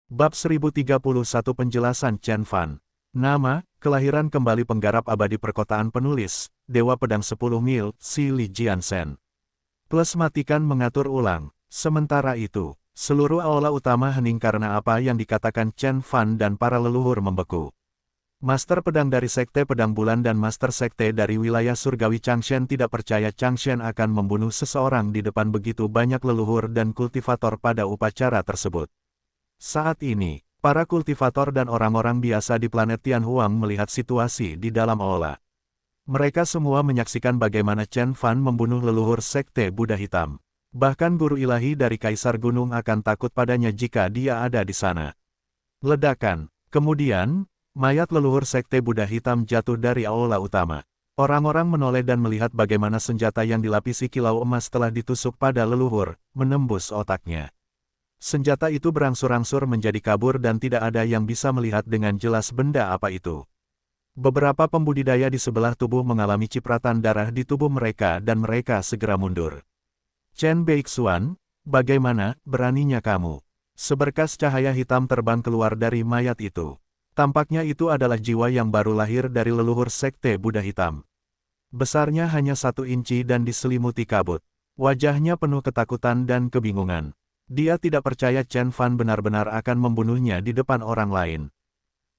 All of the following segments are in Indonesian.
Bab 1031 Penjelasan Chen Fan. Nama, kelahiran kembali penggarap abadi perkotaan penulis, Dewa Pedang 10 Mil, Si Li Jiansen. Plus matikan mengatur ulang. Sementara itu, seluruh aula utama hening karena apa yang dikatakan Chen Fan dan para leluhur membeku. Master pedang dari Sekte Pedang Bulan dan Master Sekte dari wilayah surgawi Changshen tidak percaya Changshen akan membunuh seseorang di depan begitu banyak leluhur dan kultivator pada upacara tersebut. Saat ini, para kultivator dan orang-orang biasa di planet Tianhuang melihat situasi di dalam aula. Mereka semua menyaksikan bagaimana Chen Fan membunuh leluhur Sekte Buddha Hitam. Bahkan guru ilahi dari Kaisar Gunung akan takut padanya jika dia ada di sana. Ledakan. Kemudian, mayat leluhur Sekte Buddha Hitam jatuh dari aula utama. Orang-orang menoleh dan melihat bagaimana senjata yang dilapisi kilau emas telah ditusuk pada leluhur, menembus otaknya. Senjata itu berangsur-angsur menjadi kabur dan tidak ada yang bisa melihat dengan jelas benda apa itu. Beberapa pembudidaya di sebelah tubuh mengalami cipratan darah di tubuh mereka dan mereka segera mundur. Chen Beixuan, bagaimana beraninya kamu? Seberkas cahaya hitam terbang keluar dari mayat itu. Tampaknya itu adalah jiwa yang baru lahir dari leluhur Sekte Buddha Hitam. Besarnya hanya 1 inci dan diselimuti kabut. Wajahnya penuh ketakutan dan kebingungan. Dia tidak percaya Chen Fan benar-benar akan membunuhnya di depan orang lain.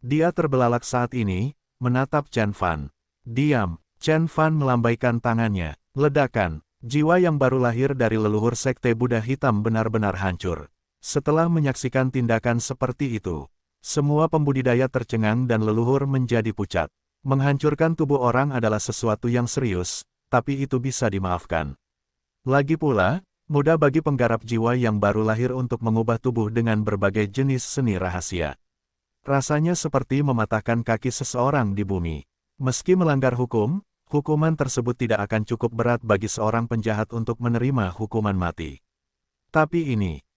Dia terbelalak saat ini, menatap Chen Fan. Diam, Chen Fan melambaikan tangannya. Ledakan, jiwa yang baru lahir dari leluhur Sekte Buddha Hitam benar-benar hancur. Setelah menyaksikan tindakan seperti itu, semua pembudidaya tercengang dan leluhur menjadi pucat. Menghancurkan tubuh orang adalah sesuatu yang serius, tapi itu bisa dimaafkan. Lagi pula, mudah bagi penggarap jiwa yang baru lahir untuk mengubah tubuh dengan berbagai jenis seni rahasia. Rasanya seperti mematahkan kaki seseorang di bumi. Meski melanggar hukum, hukuman tersebut tidak akan cukup berat bagi seorang penjahat untuk menerima hukuman mati. Tapi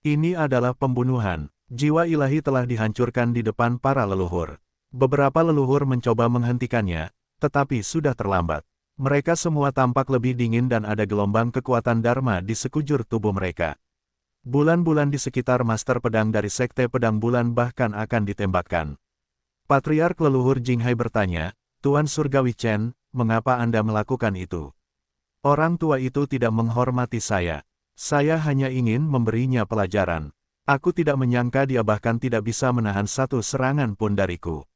ini adalah pembunuhan. Jiwa ilahi telah dihancurkan di depan para leluhur. Beberapa leluhur mencoba menghentikannya, tetapi sudah terlambat. Mereka semua tampak lebih dingin dan ada gelombang kekuatan Dharma di sekujur tubuh mereka. Bulan-bulan di sekitar Master Pedang dari Sekte Pedang Bulan bahkan akan ditembakkan. Patriark leluhur Jinghai bertanya, Tuan Surgawi Chen, mengapa Anda melakukan itu? Orang tua itu tidak menghormati saya. Saya hanya ingin memberinya pelajaran. Aku tidak menyangka dia bahkan tidak bisa menahan satu serangan pun dariku.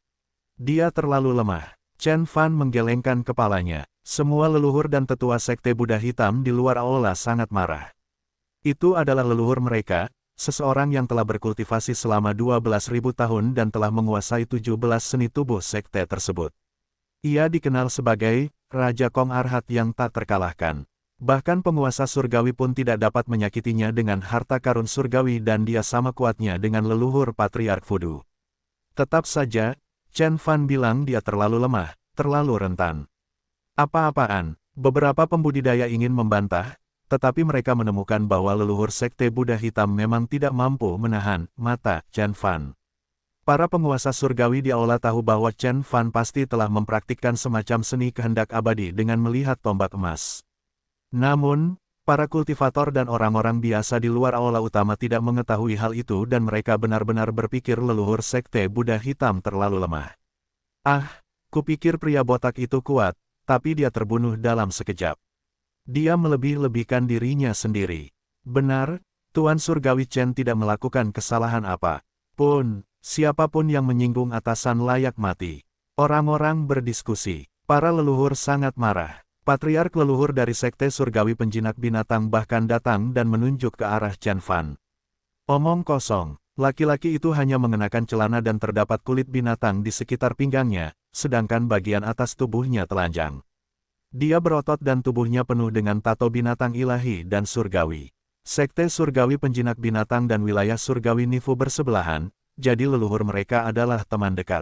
Dia terlalu lemah. Chen Fan menggelengkan kepalanya. Semua leluhur dan tetua Sekte Buddha Hitam di luar aula sangat marah. Itu adalah leluhur mereka, seseorang yang telah berkultivasi selama 12.000 tahun dan telah menguasai 17 seni tubuh sekte tersebut. Ia dikenal sebagai Raja Kong Arhat yang tak terkalahkan. Bahkan penguasa surgawi pun tidak dapat menyakitinya dengan harta karun surgawi dan dia sama kuatnya dengan leluhur Patriark Fudu. Tetap saja, Chen Fan bilang dia terlalu lemah, terlalu rentan. Apa-apaan, beberapa pembudidaya ingin membantah, tetapi mereka menemukan bahwa leluhur Sekte Buddha Hitam memang tidak mampu menahan mata Chen Fan. Para penguasa surgawi di aula tahu bahwa Chen Fan pasti telah mempraktikkan semacam seni kehendak abadi dengan melihat tombak emas. Namun, para kultivator dan orang-orang biasa di luar aula utama tidak mengetahui hal itu dan mereka benar-benar berpikir leluhur Sekte Buddha Hitam terlalu lemah. Ah, kupikir pria botak itu kuat. Tapi dia terbunuh dalam sekejap. Dia melebih-lebihkan dirinya sendiri. Benar, Tuan Surgawi Chen tidak melakukan kesalahan apa pun. Siapapun yang menyinggung atasan layak mati. Orang-orang berdiskusi. Para leluhur sangat marah. Patriark leluhur dari Sekte Surgawi Penjinak Binatang bahkan datang dan menunjuk ke arah Chen Fan. Omong kosong, laki-laki itu hanya mengenakan celana dan terdapat kulit binatang di sekitar pinggangnya, sedangkan bagian atas tubuhnya telanjang. Dia berotot dan tubuhnya penuh dengan tato binatang ilahi dan surgawi. Sekte Surgawi Penjinak Binatang dan wilayah surgawi Nifu bersebelahan, jadi leluhur mereka adalah teman dekat.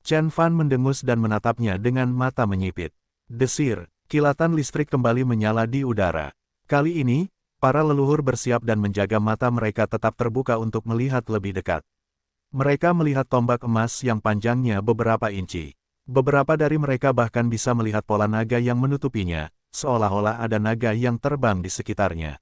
Chen Fan mendengus dan menatapnya dengan mata menyipit. Desir, kilatan listrik kembali menyala di udara. Kali ini, para leluhur bersiap dan menjaga mata mereka tetap terbuka untuk melihat lebih dekat. Mereka melihat tombak emas yang panjangnya beberapa inci. Beberapa dari mereka bahkan bisa melihat pola naga yang menutupinya, seolah-olah ada naga yang terbang di sekitarnya.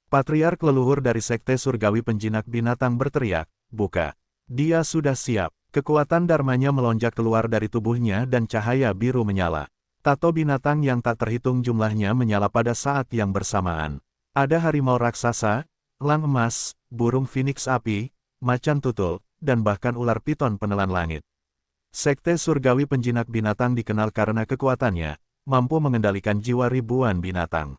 Patriark leluhur dari Sekte Surgawi Penjinak Binatang berteriak, buka. Dia sudah siap. Kekuatan dharmanya melonjak keluar dari tubuhnya dan cahaya biru menyala. Tato binatang yang tak terhitung jumlahnya menyala pada saat yang bersamaan. Ada harimau raksasa, elang emas, burung phoenix api, macan tutul, dan bahkan ular piton penelan langit. Sekte surgawi penjinak binatang dikenal karena kekuatannya, mampu mengendalikan jiwa ribuan binatang.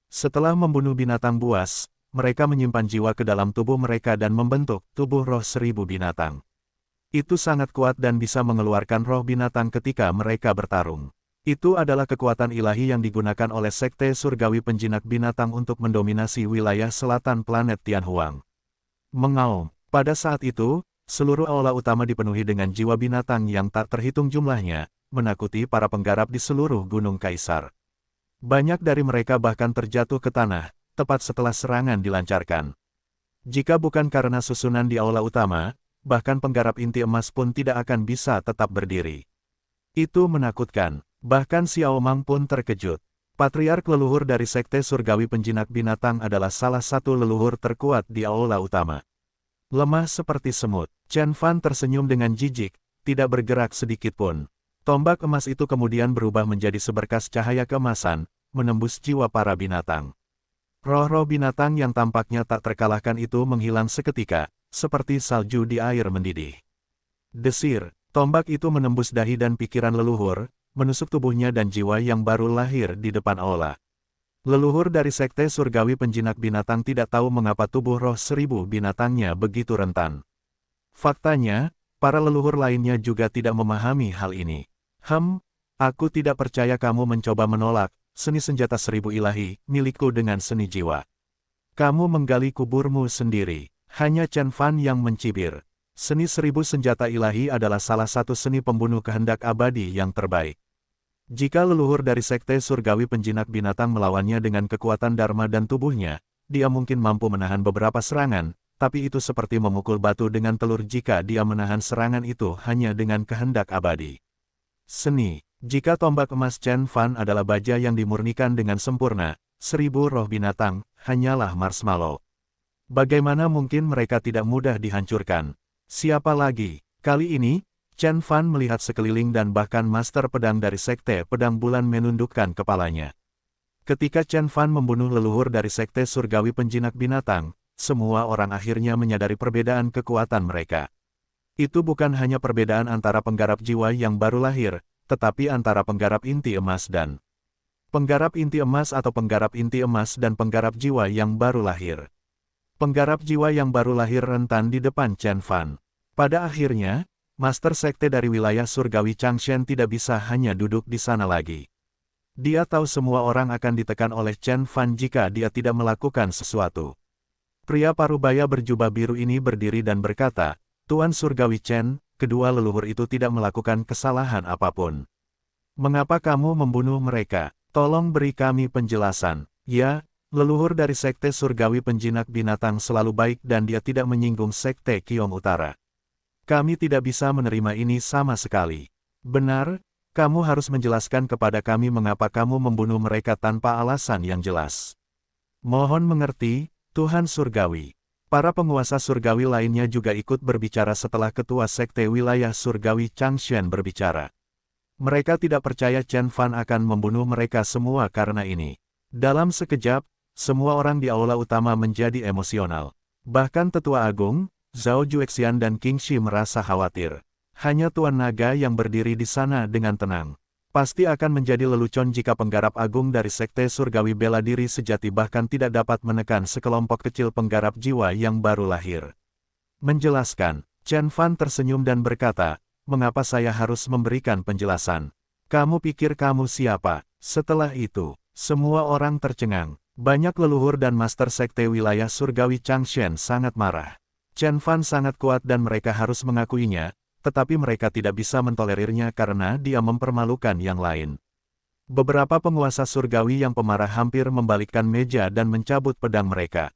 Setelah membunuh binatang buas, mereka menyimpan jiwa ke dalam tubuh mereka dan membentuk tubuh roh 1000 binatang. Itu sangat kuat dan bisa mengeluarkan roh binatang ketika mereka bertarung. Itu adalah kekuatan ilahi yang digunakan oleh Sekte Surgawi Penjinak Binatang untuk mendominasi wilayah selatan planet Tianhuang. Mengaum. Pada saat itu, seluruh aula utama dipenuhi dengan jiwa binatang yang tak terhitung jumlahnya, menakuti para penggarap di seluruh Gunung Kaisar. Banyak dari mereka bahkan terjatuh ke tanah, tepat setelah serangan dilancarkan. Jika bukan karena susunan di aula utama, bahkan penggarap inti emas pun tidak akan bisa tetap berdiri. Itu menakutkan, bahkan Xiao Mang pun terkejut. Patriark leluhur dari Sekte Surgawi Penjinak Binatang adalah salah satu leluhur terkuat di aula utama. Lemah seperti semut, Chen Fan tersenyum dengan jijik, tidak bergerak sedikit pun. Tombak emas itu kemudian berubah menjadi seberkas cahaya keemasan, menembus jiwa para binatang. Roh-roh binatang yang tampaknya tak terkalahkan itu menghilang seketika, seperti salju di air mendidih. Desir, tombak itu menembus dahi dan pikiran leluhur, menusuk tubuhnya dan jiwa yang baru lahir di depan aula. Leluhur dari Sekte Surgawi Penjinak Binatang tidak tahu mengapa tubuh roh 1000 binatangnya begitu rentan. Faktanya, para leluhur lainnya juga tidak memahami hal ini. Aku tidak percaya kamu mencoba menolak seni senjata 1000 ilahi milikku dengan seni jiwa. Kamu menggali kuburmu sendiri. Hanya Chen Fan yang mencibir. Seni 1000 senjata ilahi adalah salah satu seni pembunuh kehendak abadi yang terbaik. Jika leluhur dari Sekte Surgawi Penjinak Binatang melawannya dengan kekuatan dharma dan tubuhnya, dia mungkin mampu menahan beberapa serangan, tapi itu seperti memukul batu dengan telur jika dia menahan serangan itu hanya dengan kehendak abadi. Seni. Jika tombak emas Chen Fan adalah baja yang dimurnikan dengan sempurna, 1000 roh binatang hanyalah marshmallow. Bagaimana mungkin mereka tidak mudah dihancurkan? Siapa lagi? Kali ini, Chen Fan melihat sekeliling dan bahkan Master Pedang dari Sekte Pedang Bulan menundukkan kepalanya. Ketika Chen Fan membunuh leluhur dari Sekte Surgawi Penjinak Binatang, semua orang akhirnya menyadari perbedaan kekuatan mereka. Itu bukan hanya perbedaan antara penggarap jiwa yang baru lahir, tetapi antara penggarap inti emas dan penggarap inti emas atau penggarap inti emas dan penggarap jiwa yang baru lahir. Penggarap jiwa yang baru lahir rentan di depan Chen Fan. Pada akhirnya, Master Sekte dari wilayah surgawi Changshen tidak bisa hanya duduk di sana lagi. Dia tahu semua orang akan ditekan oleh Chen Fan jika dia tidak melakukan sesuatu. Pria parubaya berjubah biru ini berdiri dan berkata, "Tuan Surgawi Chen, kedua leluhur itu tidak melakukan kesalahan apapun. Mengapa kamu membunuh mereka? Tolong beri kami penjelasan." Ya, leluhur dari Sekte Surgawi Penjinak Binatang selalu baik dan dia tidak menyinggung Sekte Qiong Utara. Kami tidak bisa menerima ini sama sekali. Benar, kamu harus menjelaskan kepada kami mengapa kamu membunuh mereka tanpa alasan yang jelas. Mohon mengerti, Tuhan Surgawi. Para penguasa surgawi lainnya juga ikut berbicara setelah ketua Sekte Wilayah Surgawi Changshen berbicara. Mereka tidak percaya Chen Fan akan membunuh mereka semua karena ini. Dalam sekejap, semua orang di aula utama menjadi emosional. Bahkan Tetua Agung, Zhao Juexian dan King Shi merasa khawatir. Hanya Tuan Naga yang berdiri di sana dengan tenang. Pasti akan menjadi lelucon jika penggarap agung dari Sekte Surgawi Bela Diri Sejati bahkan tidak dapat menekan sekelompok kecil penggarap jiwa yang baru lahir. Menjelaskan, Chen Fan tersenyum dan berkata, "Mengapa saya harus memberikan penjelasan? Kamu pikir kamu siapa?" Setelah itu, semua orang tercengang. Banyak leluhur dan master Sekte wilayah surgawi Changshen sangat marah. Chen Fan sangat kuat dan mereka harus mengakuinya, tetapi mereka tidak bisa mentolerirnya karena dia mempermalukan yang lain. Beberapa penguasa surgawi yang pemarah hampir membalikkan meja dan mencabut pedang mereka.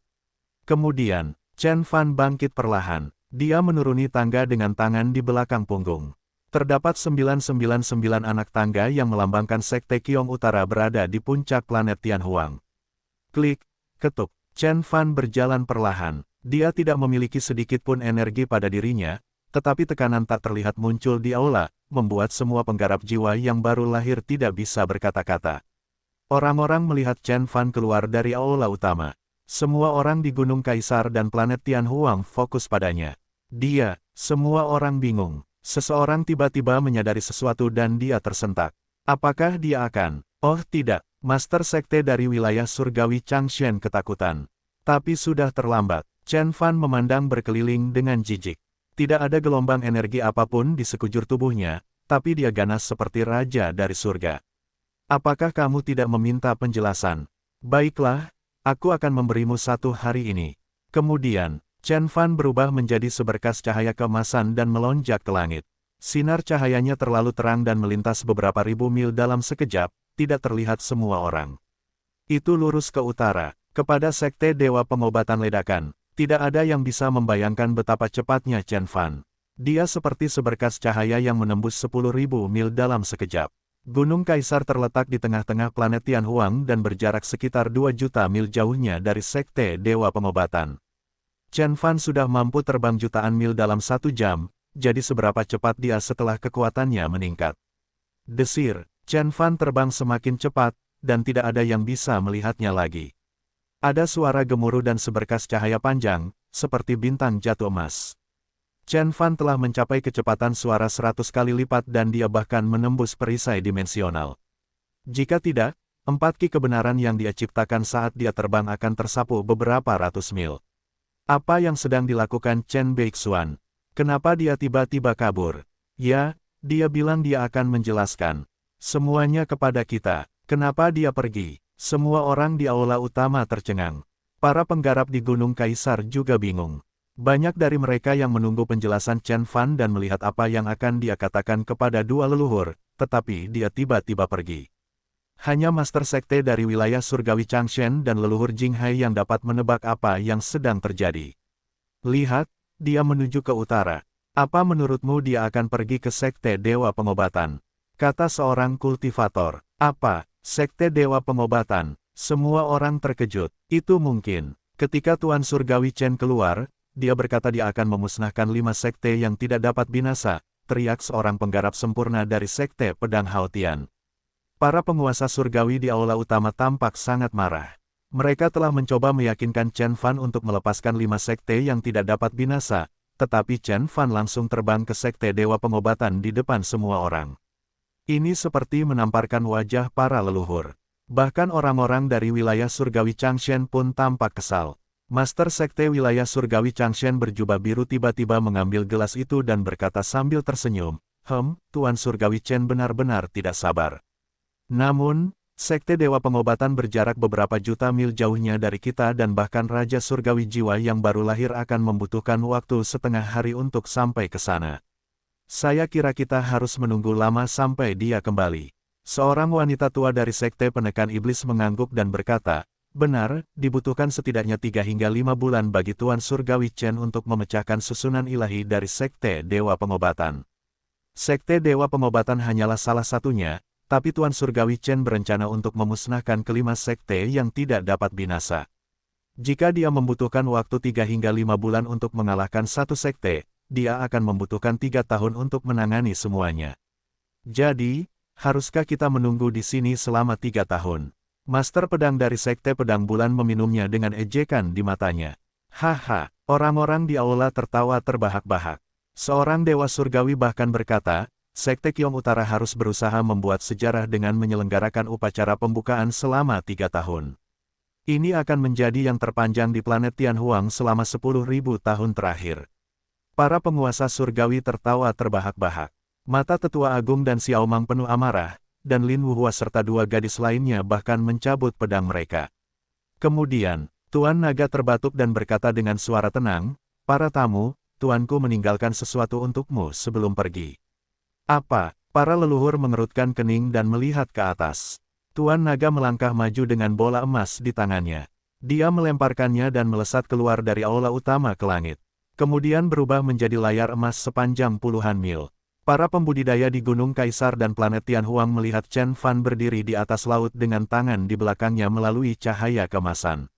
Kemudian, Chen Fan bangkit perlahan. Dia menuruni tangga dengan tangan di belakang punggung. Terdapat 999 anak tangga yang melambangkan Sekte Qiong Utara berada di puncak planet Tianhuang. Klik, ketuk. Chen Fan berjalan perlahan. Dia tidak memiliki sedikit pun energi pada dirinya, tetapi tekanan tak terlihat muncul di aula, membuat semua penggarap jiwa yang baru lahir tidak bisa berkata-kata. Orang-orang melihat Chen Fan keluar dari aula utama. Semua orang di Gunung Kaisar dan planet Tianhuang fokus padanya. Semua orang bingung. Seseorang tiba-tiba menyadari sesuatu dan dia tersentak. Apakah dia akan? Oh tidak, Master Sekte dari wilayah surgawi Changshen ketakutan. Tapi sudah terlambat. Chen Fan memandang berkeliling dengan jijik. Tidak ada gelombang energi apapun di sekujur tubuhnya, tapi dia ganas seperti raja dari surga. Apakah kamu tidak meminta penjelasan? Baiklah, aku akan memberimu 1 hari ini. Kemudian, Chen Fan berubah menjadi seberkas cahaya keemasan dan melonjak ke langit. Sinar cahayanya terlalu terang dan melintas beberapa ribu mil dalam sekejap, tidak terlihat semua orang. Itu lurus ke utara, kepada Sekte Dewa Pengobatan Ledakan. Tidak ada yang bisa membayangkan betapa cepatnya Chen Fan. Dia seperti seberkas cahaya yang menembus 10.000 mil dalam sekejap. Gunung Kaisar terletak di tengah-tengah planet Tianhuang dan berjarak sekitar 2 juta mil jauhnya dari Sekte Dewa Pengobatan. Chen Fan sudah mampu terbang jutaan mil dalam 1 jam, jadi seberapa cepat dia setelah kekuatannya meningkat. Desir, Chen Fan terbang semakin cepat, dan tidak ada yang bisa melihatnya lagi. Ada suara gemuruh dan seberkas cahaya panjang, seperti bintang jatuh emas. Chen Fan telah mencapai kecepatan suara 100 kali lipat dan dia bahkan menembus perisai dimensional. Jika tidak, 4 ki kebenaran yang dia ciptakan saat dia terbang akan tersapu beberapa ratus mil. Apa yang sedang dilakukan Chen Beixuan? Kenapa dia tiba-tiba kabur? Ya, dia bilang dia akan menjelaskan semuanya kepada kita. Kenapa dia pergi? Semua orang di aula utama tercengang. Para penggarap di Gunung Kaisar juga bingung. Banyak dari mereka yang menunggu penjelasan Chen Fan dan melihat apa yang akan dia katakan kepada dua leluhur, tetapi dia tiba-tiba pergi. Hanya Master Sekte dari wilayah surgawi Changshen dan leluhur Jinghai yang dapat menebak apa yang sedang terjadi. Lihat, dia menuju ke utara. Apa menurutmu dia akan pergi ke Sekte Dewa Pengobatan? Kata seorang kultivator. Apa? Sekte Dewa Pengobatan? Semua orang terkejut. Itu mungkin. Ketika Tuan Surgawi Chen keluar, dia berkata dia akan memusnahkan 5 sekte yang tidak dapat binasa, teriak seorang penggarap sempurna dari Sekte Pedang Haotian. Para penguasa surgawi di aula utama tampak sangat marah. Mereka telah mencoba meyakinkan Chen Fan untuk melepaskan 5 sekte yang tidak dapat binasa, tetapi Chen Fan langsung terbang ke Sekte Dewa Pengobatan di depan semua orang. Ini seperti menamparkan wajah para leluhur. Bahkan orang-orang dari wilayah surgawi Changshen pun tampak kesal. Master Sekte wilayah surgawi Changshen berjubah biru tiba-tiba mengambil gelas itu dan berkata sambil tersenyum, Tuan Surgawi Chen benar-benar tidak sabar. Namun, Sekte Dewa Pengobatan berjarak beberapa juta mil jauhnya dari kita dan bahkan Raja Surgawi Jiwa yang baru lahir akan membutuhkan waktu setengah hari untuk sampai ke sana. Saya kira kita harus menunggu lama sampai dia kembali. Seorang wanita tua dari Sekte Penekan Iblis mengangguk dan berkata, benar, dibutuhkan setidaknya 3 hingga 5 bulan bagi Tuan Surgawi Chen untuk memecahkan susunan ilahi dari Sekte Dewa Pengobatan. Sekte Dewa Pengobatan hanyalah salah satunya, tapi Tuan Surgawi Chen berencana untuk memusnahkan kelima sekte yang tidak dapat binasa. Jika dia membutuhkan waktu 3 hingga 5 bulan untuk mengalahkan satu sekte, dia akan membutuhkan 3 tahun untuk menangani semuanya. Jadi, haruskah kita menunggu di sini selama 3 tahun? Master pedang dari Sekte Pedang Bulan meminumnya dengan ejekan di matanya. Haha, orang-orang di aula tertawa terbahak-bahak. Seorang dewa surgawi bahkan berkata, Sekte Kiong Utara harus berusaha membuat sejarah dengan menyelenggarakan upacara pembukaan selama 3 tahun. Ini akan menjadi yang terpanjang di planet Tianhuang selama 10.000 tahun terakhir. Para penguasa surgawi tertawa terbahak-bahak. Mata Tetua Agung dan Xiao Mang penuh amarah, dan Lin Wuhua serta 2 gadis lainnya bahkan mencabut pedang mereka. Kemudian, Tuan Naga terbatuk dan berkata dengan suara tenang, para tamu, tuanku meninggalkan sesuatu untukmu sebelum pergi. Apa? Para leluhur mengerutkan kening dan melihat ke atas. Tuan Naga melangkah maju dengan bola emas di tangannya. Dia melemparkannya dan melesat keluar dari aula utama ke langit. Kemudian berubah menjadi layar emas sepanjang puluhan mil. Para pembudidaya di Gunung Kaisar dan planet Tianhuang melihat Chen Fan berdiri di atas laut dengan tangan di belakangnya melalui cahaya keemasan.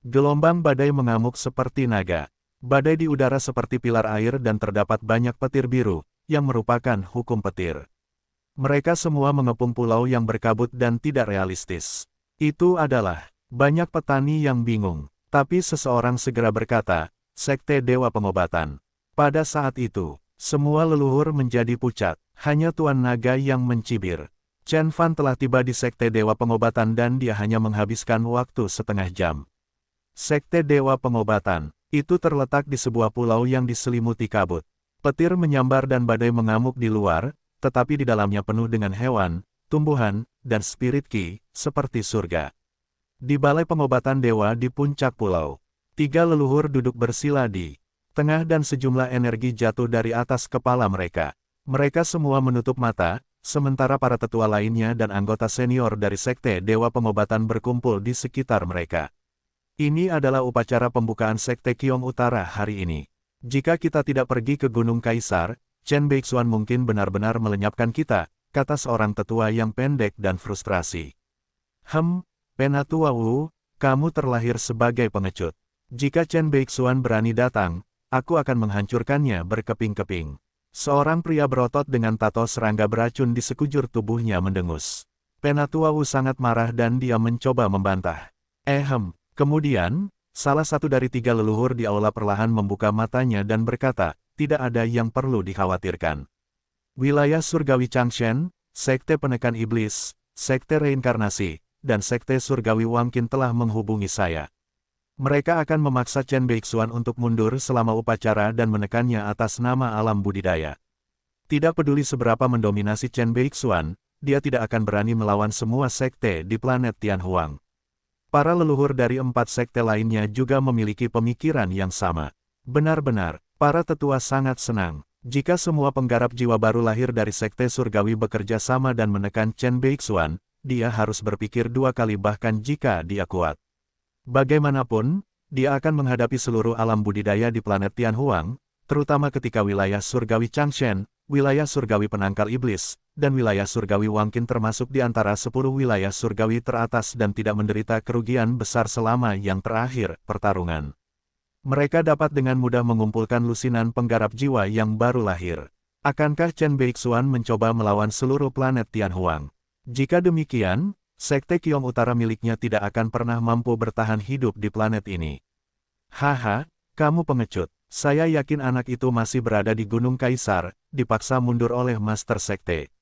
Gelombang badai mengamuk seperti naga. Badai di udara seperti pilar air dan terdapat banyak petir biru, yang merupakan hukum petir. Mereka semua mengepung pulau yang berkabut dan tidak realistis. Itu adalah banyak petani yang bingung, tapi seseorang segera berkata, Sekte Dewa Pengobatan. Pada saat itu, semua leluhur menjadi pucat, hanya Tuan Naga yang mencibir. Chen Fan telah tiba di Sekte Dewa Pengobatan dan dia hanya menghabiskan waktu setengah jam. Sekte Dewa Pengobatan, itu terletak di sebuah pulau yang diselimuti kabut. Petir menyambar dan badai mengamuk di luar, tetapi di dalamnya penuh dengan hewan, tumbuhan, dan spirit ki, seperti surga. Di balai pengobatan dewa di puncak pulau, 3 leluhur duduk bersila di tengah dan sejumlah energi jatuh dari atas kepala mereka. Mereka semua menutup mata, sementara para tetua lainnya dan anggota senior dari Sekte Dewa Pengobatan berkumpul di sekitar mereka. Ini adalah upacara pembukaan Sekte Kiong Utara hari ini. Jika kita tidak pergi ke Gunung Kaisar, Chen Beixuan mungkin benar-benar melenyapkan kita, kata seorang tetua yang pendek dan frustrasi. Penatua Wu, kamu terlahir sebagai pengecut. Jika Chen Beixuan berani datang, aku akan menghancurkannya berkeping-keping. Seorang pria berotot dengan tato serangga beracun di sekujur tubuhnya mendengus. Penatua Wu sangat marah dan dia mencoba membantah. Kemudian, salah satu dari 3 leluhur di aula perlahan membuka matanya dan berkata, tidak ada yang perlu dikhawatirkan. Wilayah Surgawi Changshen, Sekte Penekan Iblis, Sekte Reinkarnasi, dan Sekte Surgawi Wangkin telah menghubungi saya. Mereka akan memaksa Chen Beixuan untuk mundur selama upacara dan menekannya atas nama alam budidaya. Tidak peduli seberapa mendominasi Chen Beixuan, dia tidak akan berani melawan semua sekte di planet Tianhuang. Para leluhur dari 4 sekte lainnya juga memiliki pemikiran yang sama. Benar-benar, para tetua sangat senang. Jika semua penggarap jiwa baru lahir dari Sekte Surgawi bekerja sama dan menekan Chen Beixuan, dia harus berpikir 2 kali bahkan jika dia kuat. Bagaimanapun, dia akan menghadapi seluruh alam budidaya di planet Tianhuang, terutama ketika wilayah Surgawi Changshen, wilayah Surgawi Penangkal Iblis, dan wilayah Surgawi Wangkin termasuk di antara 10 wilayah Surgawi teratas dan tidak menderita kerugian besar selama yang terakhir, pertarungan. Mereka dapat dengan mudah mengumpulkan lusinan penggarap jiwa yang baru lahir. Akankah Chen Beixuan mencoba melawan seluruh planet Tianhuang? Jika demikian, Sekte Kiong Utara miliknya tidak akan pernah mampu bertahan hidup di planet ini. Kamu pengecut. Saya yakin anak itu masih berada di Gunung Kaisar, dipaksa mundur oleh Master Sekte.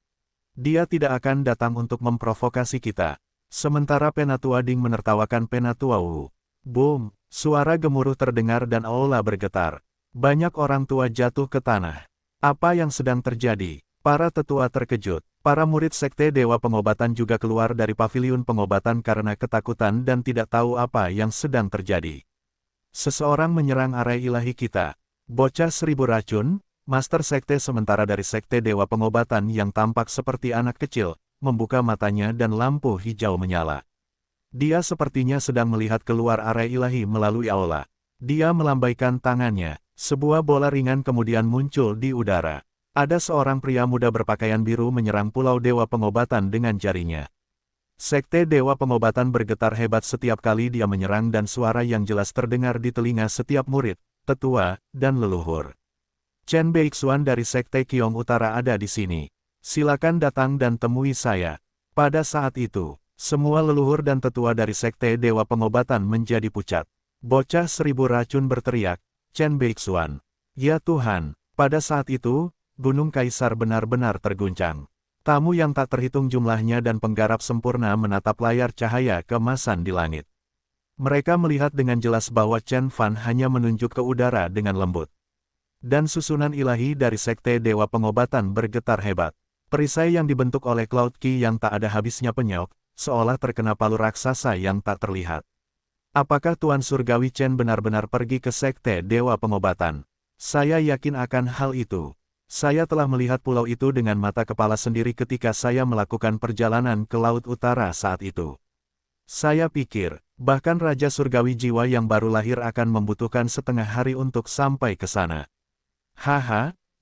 Dia tidak akan datang untuk memprovokasi kita. Sementara Penatua Ding menertawakan Penatua Wu. Boom! Suara gemuruh terdengar dan aula bergetar. Banyak orang tua jatuh ke tanah. Apa yang sedang terjadi? Para tetua terkejut. Para murid Sekte Dewa Pengobatan juga keluar dari paviliun pengobatan karena ketakutan dan tidak tahu apa yang sedang terjadi. Seseorang menyerang arai ilahi kita. Bocah 1000 racun, Master Sekte sementara dari Sekte Dewa Pengobatan yang tampak seperti anak kecil, membuka matanya dan lampu hijau menyala. Dia sepertinya sedang melihat keluar arai ilahi melalui aula. Dia melambaikan tangannya, sebuah bola ringan kemudian muncul di udara. Ada seorang pria muda berpakaian biru menyerang Pulau Dewa Pengobatan dengan jarinya. Sekte Dewa Pengobatan bergetar hebat setiap kali dia menyerang dan suara yang jelas terdengar di telinga setiap murid, tetua, dan leluhur. Chen Beixuan dari Sekte Kiong Utara ada di sini. Silakan datang dan temui saya. Pada saat itu, semua leluhur dan tetua dari Sekte Dewa Pengobatan menjadi pucat. Bocah 1000 racun berteriak, Chen Beixuan. Ya Tuhan, pada saat itu, Gunung Kaisar benar-benar terguncang. Tamu yang tak terhitung jumlahnya dan penggarap sempurna menatap layar cahaya keemasan di langit. Mereka melihat dengan jelas bahwa Chen Fan hanya menunjuk ke udara dengan lembut. Dan susunan ilahi dari Sekte Dewa Pengobatan bergetar hebat. Perisai yang dibentuk oleh Cloud Ki yang tak ada habisnya penyok, seolah terkena palu raksasa yang tak terlihat. Apakah Tuan Surgawi Chen benar-benar pergi ke Sekte Dewa Pengobatan? Saya yakin akan hal itu. Saya telah melihat pulau itu dengan mata kepala sendiri ketika saya melakukan perjalanan ke Laut Utara saat itu. Saya pikir, bahkan Raja Surgawi Jiwa yang baru lahir akan membutuhkan setengah hari untuk sampai ke sana.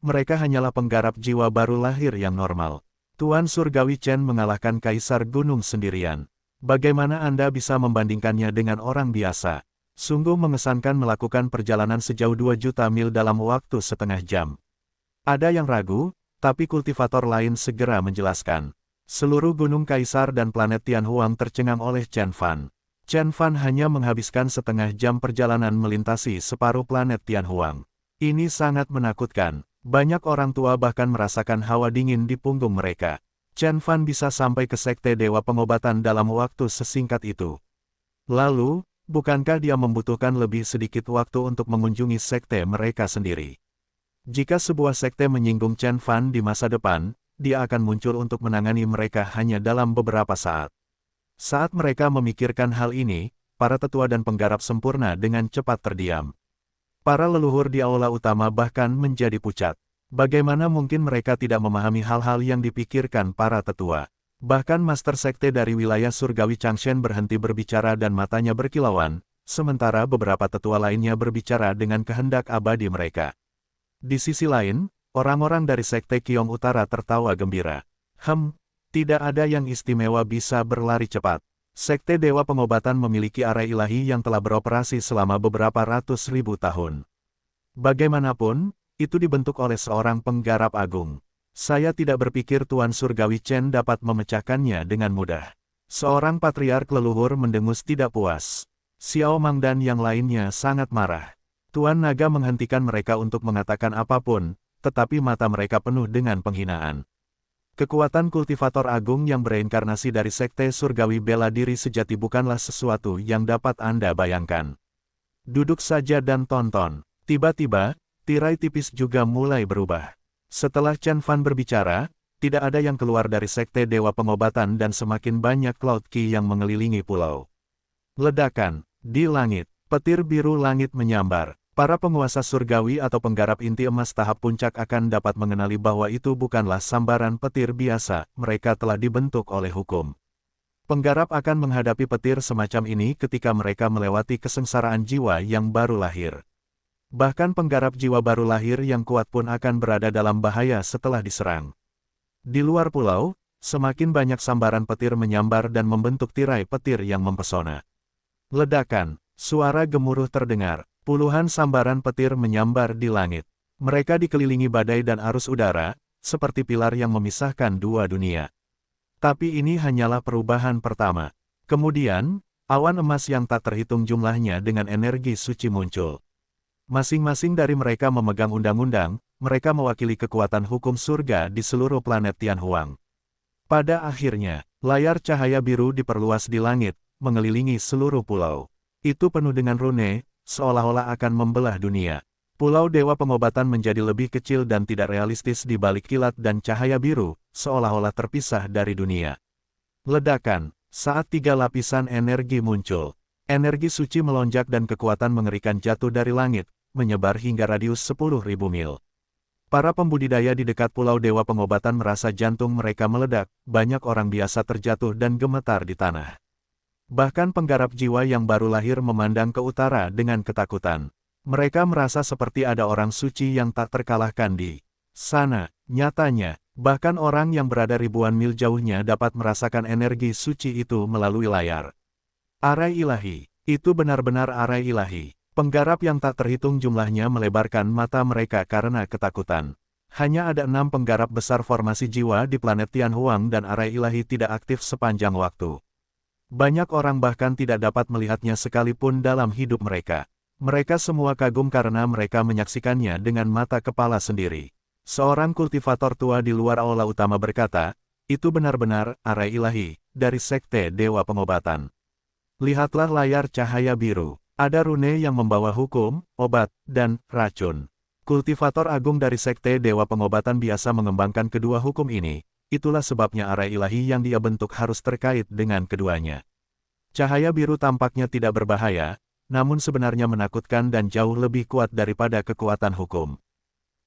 Mereka hanyalah penggarap jiwa baru lahir yang normal. Tuan Surgawi Chen mengalahkan Kaisar Gunung sendirian. Bagaimana Anda bisa membandingkannya dengan orang biasa? Sungguh mengesankan melakukan perjalanan sejauh 2 juta mil dalam waktu setengah jam. Ada yang ragu, tapi kultivator lain segera menjelaskan. Seluruh gunung kaisar dan planet Tianhuang tercengang oleh Chen Fan. Chen Fan hanya menghabiskan setengah jam perjalanan melintasi separuh planet Tianhuang. Ini sangat menakutkan. Banyak orang tua bahkan merasakan hawa dingin di punggung mereka. Chen Fan bisa sampai ke sekte Dewa Pengobatan dalam waktu sesingkat itu. Lalu, bukankah dia membutuhkan lebih sedikit waktu untuk mengunjungi sekte mereka sendiri? Jika sebuah sekte menyinggung Chen Fan di masa depan, dia akan muncul untuk menangani mereka hanya dalam beberapa saat. Saat mereka memikirkan hal ini, para tetua dan penggarap sempurna dengan cepat terdiam. Para leluhur di aula utama bahkan menjadi pucat. Bagaimana mungkin mereka tidak memahami hal-hal yang dipikirkan para tetua? Bahkan Master Sekte dari wilayah surgawi Changshen berhenti berbicara dan matanya berkilauan, sementara beberapa tetua lainnya berbicara dengan kehendak abadi mereka. Di sisi lain, orang-orang dari Sekte Qiong Utara tertawa gembira. Tidak ada yang istimewa bisa berlari cepat. Sekte Dewa Pengobatan memiliki arai ilahi yang telah beroperasi selama beberapa ratus ribu tahun. Bagaimanapun, itu dibentuk oleh seorang penggarap agung. Saya tidak berpikir Tuan Surgawi Chen dapat memecahkannya dengan mudah. Seorang patriark leluhur mendengus tidak puas. Xiao Mang dan yang lainnya sangat marah. Tuan Naga menghentikan mereka untuk mengatakan apapun, tetapi mata mereka penuh dengan penghinaan. Kekuatan kultivator agung yang bereinkarnasi dari Sekte Surgawi Bela Diri Sejati bukanlah sesuatu yang dapat Anda bayangkan. Duduk saja dan tonton. Tiba-tiba, tirai tipis juga mulai berubah. Setelah Chen Fan berbicara, tidak ada yang keluar dari Sekte Dewa Pengobatan dan semakin banyak Cloud Qi yang mengelilingi pulau. Ledakan. Di langit, petir biru langit menyambar. Para penguasa surgawi atau penggarap inti emas tahap puncak akan dapat mengenali bahwa itu bukanlah sambaran petir biasa, mereka telah dibentuk oleh hukum. Penggarap akan menghadapi petir semacam ini ketika mereka melewati kesengsaraan jiwa yang baru lahir. Bahkan penggarap jiwa baru lahir yang kuat pun akan berada dalam bahaya setelah diserang. Di luar pulau, semakin banyak sambaran petir menyambar dan membentuk tirai petir yang mempesona. Ledakan, suara gemuruh terdengar. Puluhan sambaran petir menyambar di langit. Mereka dikelilingi badai dan arus udara, seperti pilar yang memisahkan dua dunia. Tapi ini hanyalah perubahan pertama. Kemudian, awan emas yang tak terhitung jumlahnya dengan energi suci muncul. Masing-masing dari mereka memegang undang-undang, mereka mewakili kekuatan hukum surga di seluruh planet Tianhuang. Pada akhirnya, layar cahaya biru diperluas di langit, mengelilingi seluruh pulau. Itu penuh dengan rune, seolah-olah akan membelah dunia. Pulau Dewa Pengobatan menjadi lebih kecil dan tidak realistis di balik kilat dan cahaya biru, seolah-olah terpisah dari dunia. Ledakan, saat 3 lapisan energi muncul. Energi suci melonjak dan kekuatan mengerikan jatuh dari langit, menyebar hingga radius 10.000 mil. Para pembudidaya di dekat Pulau Dewa Pengobatan merasa jantung mereka meledak, banyak orang biasa terjatuh dan gemetar di tanah. Bahkan penggarap jiwa yang baru lahir memandang ke utara dengan ketakutan. Mereka merasa seperti ada orang suci yang tak terkalahkan di sana. Nyatanya, bahkan orang yang berada ribuan mil jauhnya dapat merasakan energi suci itu melalui layar. Arai ilahi, itu benar-benar arai ilahi. Penggarap yang tak terhitung jumlahnya melebarkan mata mereka karena ketakutan. Hanya ada 6 penggarap besar formasi jiwa di planet Tianhuang dan arai ilahi tidak aktif sepanjang waktu. Banyak orang bahkan tidak dapat melihatnya sekalipun dalam hidup mereka. Mereka semua kagum karena mereka menyaksikannya dengan mata kepala sendiri. Seorang kultivator tua di luar aula utama berkata, itu benar-benar arai ilahi, dari Sekte Dewa Pengobatan. Lihatlah layar cahaya biru. Ada rune yang membawa hukum, obat, dan racun. Kultivator agung dari Sekte Dewa Pengobatan biasa mengembangkan kedua hukum ini. Itulah sebabnya arai ilahi yang dia bentuk harus terkait dengan keduanya. Cahaya biru tampaknya tidak berbahaya, namun sebenarnya menakutkan dan jauh lebih kuat daripada kekuatan hukum.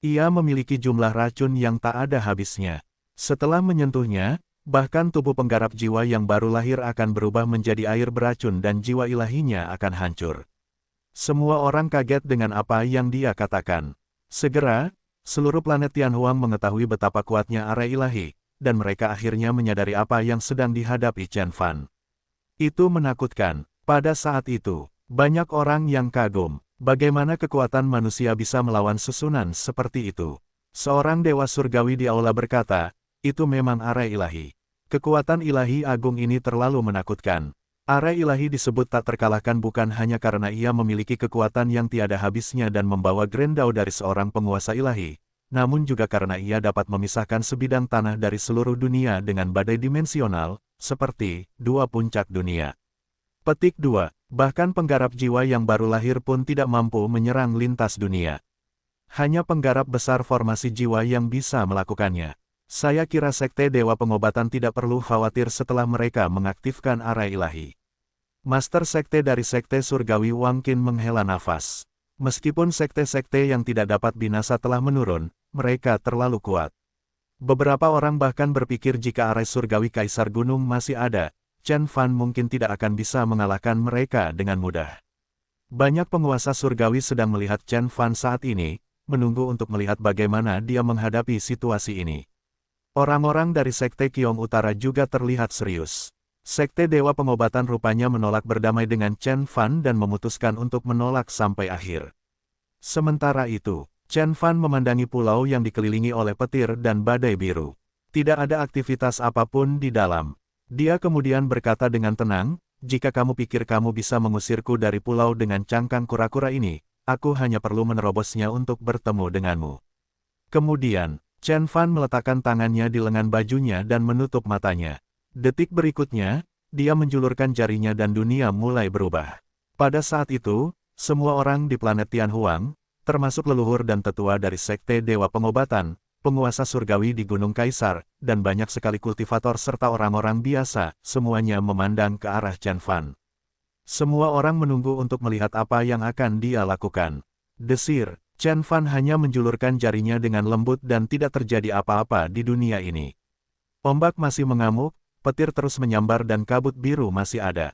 Ia memiliki jumlah racun yang tak ada habisnya. Setelah menyentuhnya, bahkan tubuh penggarap jiwa yang baru lahir akan berubah menjadi air beracun dan jiwa ilahinya akan hancur. Semua orang kaget dengan apa yang dia katakan. Segera, seluruh planet Tianhuang mengetahui betapa kuatnya arai ilahi, dan mereka akhirnya menyadari apa yang sedang dihadapi Chen Fan. Itu menakutkan. Pada saat itu, Banyak orang yang kagum, bagaimana kekuatan manusia bisa melawan susunan seperti itu. Seorang dewa surgawi di aula berkata, itu memang arai ilahi. Kekuatan ilahi agung ini terlalu menakutkan. Arai ilahi disebut tak terkalahkan bukan hanya karena ia memiliki kekuatan yang tiada habisnya dan membawa Grendel dari seorang penguasa ilahi, namun juga karena ia dapat memisahkan sebidang tanah dari seluruh dunia dengan badai dimensional, seperti dua puncak dunia. Petik 2. Bahkan penggarap jiwa yang baru lahir pun tidak mampu menyerang lintas dunia. Hanya penggarap besar formasi jiwa yang bisa melakukannya. Saya kira Sekte Dewa Pengobatan tidak perlu khawatir setelah mereka mengaktifkan arai ilahi. Master Sekte dari Sekte Surgawi Wang Qin menghela nafas. Meskipun sekte-sekte yang tidak dapat binasa telah menurun, mereka terlalu kuat. Beberapa orang bahkan berpikir jika arai surgawi Kaisar Gunung masih ada, Chen Fan mungkin tidak akan bisa mengalahkan mereka dengan mudah. Banyak penguasa surgawi sedang melihat Chen Fan saat ini, menunggu untuk melihat bagaimana dia menghadapi situasi ini. Orang-orang dari Sekte Qiong Utara juga terlihat serius. Sekte Dewa Pengobatan rupanya menolak berdamai dengan Chen Fan dan memutuskan untuk menolak sampai akhir. Sementara itu, Chen Fan memandangi pulau yang dikelilingi oleh petir dan badai biru. Tidak ada aktivitas apapun di dalam. Dia kemudian berkata dengan tenang, jika kamu pikir kamu bisa mengusirku dari pulau dengan cangkang kura-kura ini, aku hanya perlu menerobosnya untuk bertemu denganmu. Kemudian, Chen Fan meletakkan tangannya di lengan bajunya dan menutup matanya. Detik berikutnya, dia menjulurkan jarinya dan dunia mulai berubah. Pada saat itu, semua orang di planet Tianhuang, termasuk leluhur dan tetua dari Sekte Dewa Pengobatan, penguasa surgawi di Gunung Kaisar, dan banyak sekali kultivator serta orang-orang biasa, semuanya memandang ke arah Chen Fan. Semua orang menunggu untuk melihat apa yang akan dia lakukan. Desir, Chen Fan hanya menjulurkan jarinya dengan lembut dan tidak terjadi apa-apa di dunia ini. Ombak masih mengamuk, petir terus menyambar dan kabut biru masih ada.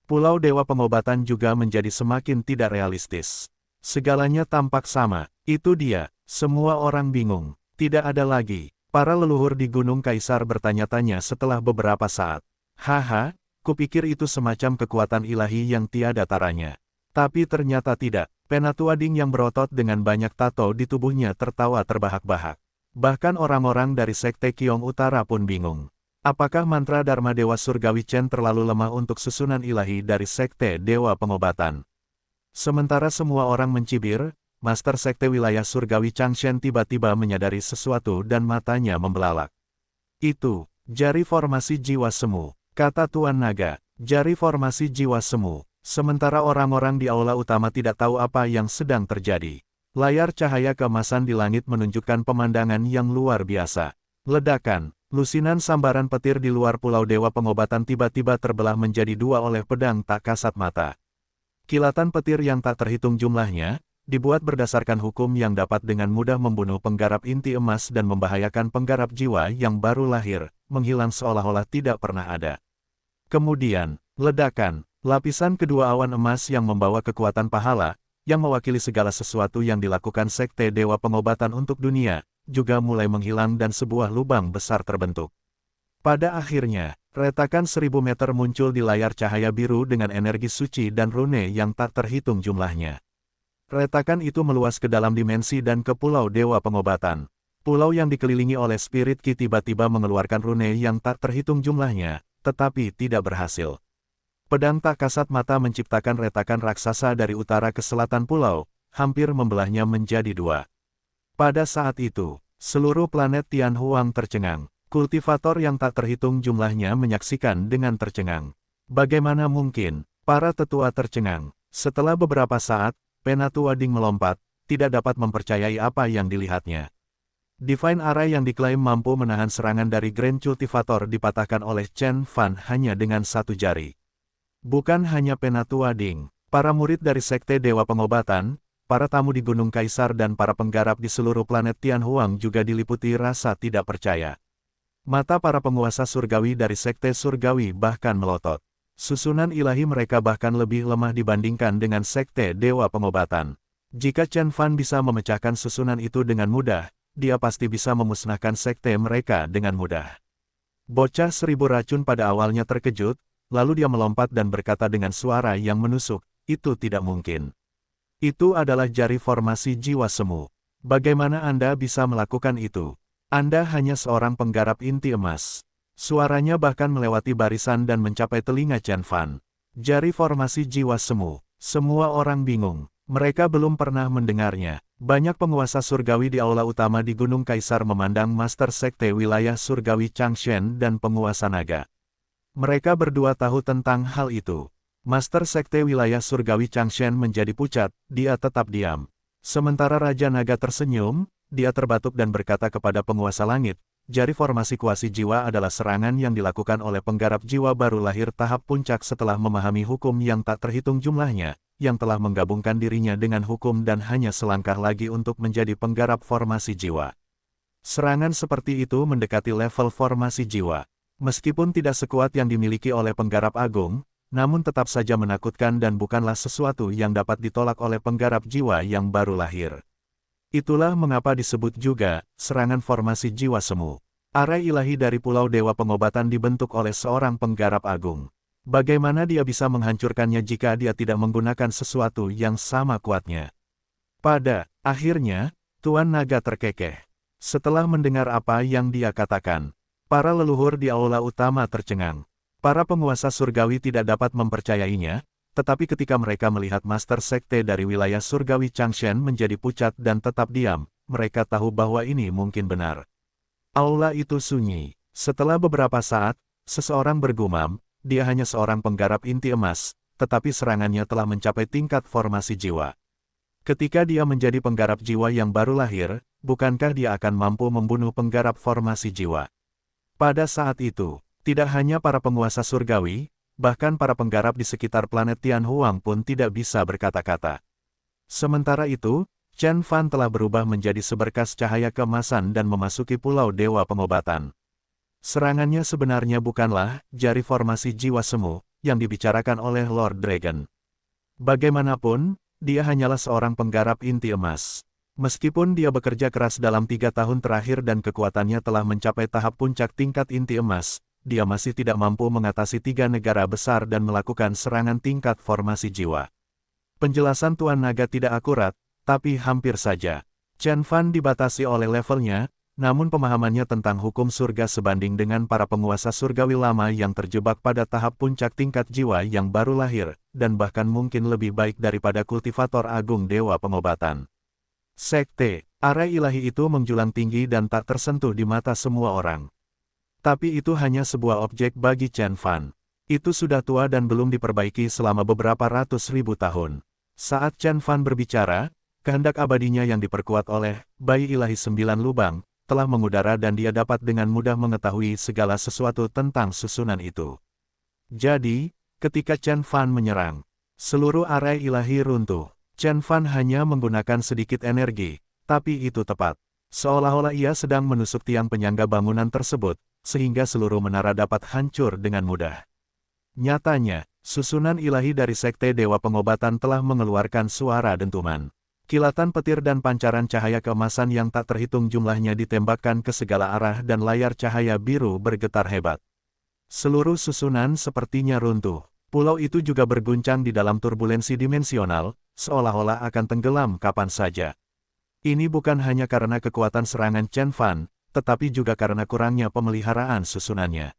Pulau Dewa Pengobatan juga menjadi semakin tidak realistis. Segalanya tampak sama, itu dia, semua orang bingung. Tidak ada lagi. Para leluhur di Gunung Kaisar bertanya-tanya setelah beberapa saat. Haha, kupikir itu semacam kekuatan ilahi yang tiada taranya. Tapi ternyata tidak. Penatua Ding yang berotot dengan banyak tato di tubuhnya tertawa terbahak-bahak. Bahkan orang-orang dari Sekte Qiong Utara pun bingung. Apakah mantra Dharma Dewa Surgawi Chen terlalu lemah untuk susunan ilahi dari Sekte Dewa Pengobatan? Sementara semua orang mencibir, Master Sekte Wilayah Surgawi Changshen tiba-tiba menyadari sesuatu dan matanya membelalak. Itu, jari formasi jiwa semu, kata Tuan Naga, jari formasi jiwa semu. Sementara orang-orang di aula utama tidak tahu apa yang sedang terjadi. Layar cahaya keemasan di langit menunjukkan pemandangan yang luar biasa. Ledakan, lusinan sambaran petir di luar Pulau Dewa Pengobatan tiba-tiba terbelah menjadi dua oleh pedang tak kasat mata. Kilatan petir yang tak terhitung jumlahnya, dibuat berdasarkan hukum yang dapat dengan mudah membunuh penggarap inti emas dan membahayakan penggarap jiwa yang baru lahir, menghilang seolah-olah tidak pernah ada. Kemudian, ledakan, lapisan kedua awan emas yang membawa kekuatan pahala, yang mewakili segala sesuatu yang dilakukan Sekte Dewa Pengobatan untuk dunia, juga mulai menghilang dan sebuah lubang besar terbentuk. Pada akhirnya, retakan 1000 meter muncul di layar cahaya biru dengan energi suci dan rune yang tak terhitung jumlahnya. Retakan itu meluas ke dalam dimensi dan ke Pulau Dewa Pengobatan. Pulau yang dikelilingi oleh Spirit Ki tiba-tiba mengeluarkan rune yang tak terhitung jumlahnya, tetapi tidak berhasil. Pedang tak kasat mata menciptakan retakan raksasa dari utara ke selatan pulau, hampir membelahnya menjadi dua. Pada saat itu, seluruh planet Tianhuang tercengang. Kultivator yang tak terhitung jumlahnya menyaksikan dengan tercengang. Bagaimana mungkin? Para tetua tercengang. Setelah beberapa saat, Penatua Ding melompat, tidak dapat mempercayai apa yang dilihatnya. Divine Array yang diklaim mampu menahan serangan dari Grand Cultivator dipatahkan oleh Chen Fan hanya dengan satu jari. Bukan hanya Penatua Ding, para murid dari Sekte Dewa Pengobatan, para tamu di Gunung Kaisar dan para penggarap di seluruh planet Tianhuang juga diliputi rasa tidak percaya. Mata para penguasa surgawi dari Sekte Surgawi bahkan melotot. Susunan ilahi mereka bahkan lebih lemah dibandingkan dengan Sekte Dewa Pengobatan. Jika Chen Fan bisa memecahkan susunan itu dengan mudah, dia pasti bisa memusnahkan sekte mereka dengan mudah. Bocah 1000 racun pada awalnya terkejut, lalu dia melompat dan berkata dengan suara yang menusuk, itu tidak mungkin. Itu adalah jari formasi jiwa semu. Bagaimana Anda bisa melakukan itu? Anda hanya seorang penggarap inti emas. Suaranya bahkan melewati barisan dan mencapai telinga Chen Fan. Jari formasi jiwa semu. Semua orang bingung. Mereka belum pernah mendengarnya. Banyak penguasa surgawi di aula utama di Gunung Kaisar memandang Master Sekte wilayah surgawi Changshen dan penguasa naga. Mereka berdua tahu tentang hal itu. Master Sekte wilayah surgawi Changshen menjadi pucat, dia tetap diam. Sementara Raja Naga tersenyum, dia terbatuk dan berkata kepada penguasa langit, jari formasi kuasi jiwa adalah serangan yang dilakukan oleh penggarap jiwa baru lahir tahap puncak setelah memahami hukum yang tak terhitung jumlahnya, yang telah menggabungkan dirinya dengan hukum dan hanya selangkah lagi untuk menjadi penggarap formasi jiwa. Serangan seperti itu mendekati level formasi jiwa. Meskipun tidak sekuat yang dimiliki oleh penggarap agung, namun tetap saja menakutkan dan bukanlah sesuatu yang dapat ditolak oleh penggarap jiwa yang baru lahir. Itulah mengapa disebut juga, serangan formasi jiwa semu. Arai ilahi dari Pulau Dewa Pengobatan dibentuk oleh seorang penggarap agung. Bagaimana dia bisa menghancurkannya jika dia tidak menggunakan sesuatu yang sama kuatnya? Pada akhirnya, Tuan Naga terkekeh. Setelah mendengar apa yang dia katakan, para leluhur di aula utama tercengang. Para penguasa surgawi tidak dapat mempercayainya, tetapi ketika mereka melihat Master Sekte dari wilayah surgawi Changshen menjadi pucat dan tetap diam, mereka tahu bahwa ini mungkin benar. Aula itu sunyi. Setelah beberapa saat, seseorang bergumam, dia hanya seorang penggarap inti emas, tetapi serangannya telah mencapai tingkat formasi jiwa. Ketika dia menjadi penggarap jiwa yang baru lahir, bukankah dia akan mampu membunuh penggarap formasi jiwa? Pada saat itu, tidak hanya para penguasa surgawi, bahkan para penggarap di sekitar planet Tianhuang pun tidak bisa berkata-kata. Sementara itu, Chen Fan telah berubah menjadi seberkas cahaya keemasan dan memasuki Pulau Dewa Pengobatan. Serangannya sebenarnya bukanlah jari formasi jiwa semu yang dibicarakan oleh Lord Dragon. Bagaimanapun, dia hanyalah seorang penggarap inti emas. Meskipun dia bekerja keras dalam 3 tahun terakhir dan kekuatannya telah mencapai tahap puncak tingkat inti emas, dia masih tidak mampu mengatasi 3 negara besar dan melakukan serangan tingkat formasi jiwa. Penjelasan Tuan Naga tidak akurat, tapi hampir saja. Chen Fan dibatasi oleh levelnya, namun pemahamannya tentang hukum surga sebanding dengan para penguasa surgawi lama yang terjebak pada tahap puncak tingkat jiwa yang baru lahir, dan bahkan mungkin lebih baik daripada kultivator agung Dewa Pengobatan. Sekte, arai ilahi itu menjulang tinggi dan tak tersentuh di mata semua orang. Tapi itu hanya sebuah objek bagi Chen Fan. Itu sudah tua dan belum diperbaiki selama beberapa ratus ribu tahun. Saat Chen Fan berbicara, kehendak abadinya yang diperkuat oleh bayi ilahi 9 lubang, telah mengudara dan dia dapat dengan mudah mengetahui segala sesuatu tentang susunan itu. Jadi, ketika Chen Fan menyerang, seluruh arai ilahi runtuh. Chen Fan hanya menggunakan sedikit energi, tapi itu tepat. Seolah-olah ia sedang menusuk tiang penyangga bangunan tersebut, sehingga seluruh menara dapat hancur dengan mudah. Nyatanya, susunan ilahi dari Sekte Dewa Pengobatan telah mengeluarkan suara dentuman. Kilatan petir dan pancaran cahaya keemasan yang tak terhitung jumlahnya ditembakkan ke segala arah dan layar cahaya biru bergetar hebat. Seluruh susunan sepertinya runtuh. Pulau itu juga berguncang di dalam turbulensi dimensional, seolah-olah akan tenggelam kapan saja. Ini bukan hanya karena kekuatan serangan Chen Fan, tetapi juga karena kurangnya pemeliharaan susunannya.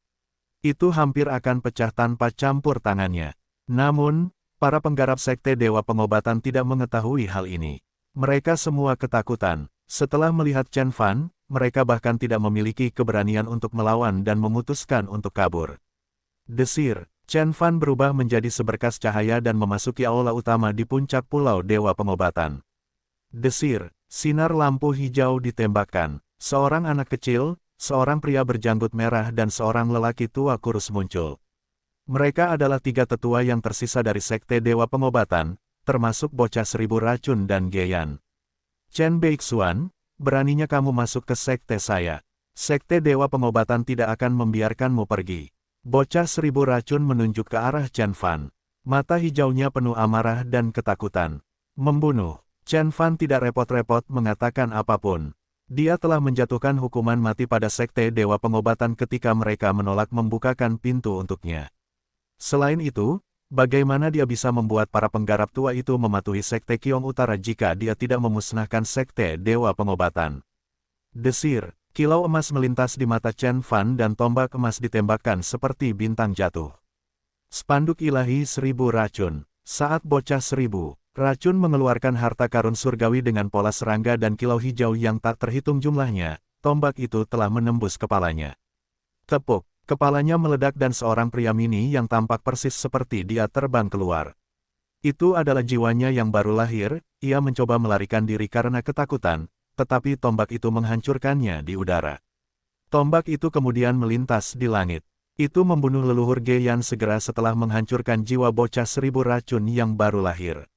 Itu hampir akan pecah tanpa campur tangannya. Namun, para penggarap Sekte Dewa Pengobatan tidak mengetahui hal ini. Mereka semua ketakutan. Setelah melihat Chen Fan, mereka bahkan tidak memiliki keberanian untuk melawan dan memutuskan untuk kabur. Desir, Chen Fan berubah menjadi seberkas cahaya dan memasuki aula utama di puncak Pulau Dewa Pengobatan. Desir, sinar lampu hijau ditembakkan. Seorang anak kecil, seorang pria berjanggut merah dan seorang lelaki tua kurus muncul. Mereka adalah 3 tetua yang tersisa dari Sekte Dewa Pengobatan, termasuk bocah 1000 racun dan Geyan. Chen Beixuan, beraninya kamu masuk ke sekte saya. Sekte Dewa Pengobatan tidak akan membiarkanmu pergi. Bocah 1000 racun menunjuk ke arah Chen Fan. Mata hijaunya penuh amarah dan ketakutan. Membunuh. Chen Fan tidak repot-repot mengatakan apapun. Dia telah menjatuhkan hukuman mati pada Sekte Dewa Pengobatan ketika mereka menolak membukakan pintu untuknya. Selain itu, Bagaimana dia bisa membuat para penggarap tua itu mematuhi Sekte Kiong Utara jika dia tidak memusnahkan Sekte Dewa Pengobatan? Desir, kilau emas melintas di mata Chen Fan dan tombak emas ditembakkan seperti bintang jatuh. Spanduk ilahi 1000 racun. Saat bocah 1000, racun mengeluarkan harta karun surgawi dengan pola serangga dan kilau hijau yang tak terhitung jumlahnya, tombak itu telah menembus kepalanya. Tepuk, kepalanya meledak dan seorang pria mini yang tampak persis seperti dia terbang keluar. Itu adalah jiwanya yang baru lahir, ia mencoba melarikan diri karena ketakutan, tetapi tombak itu menghancurkannya di udara. Tombak itu kemudian melintas di langit. Itu membunuh leluhur Geyan segera setelah menghancurkan jiwa bocah 1000 racun yang baru lahir.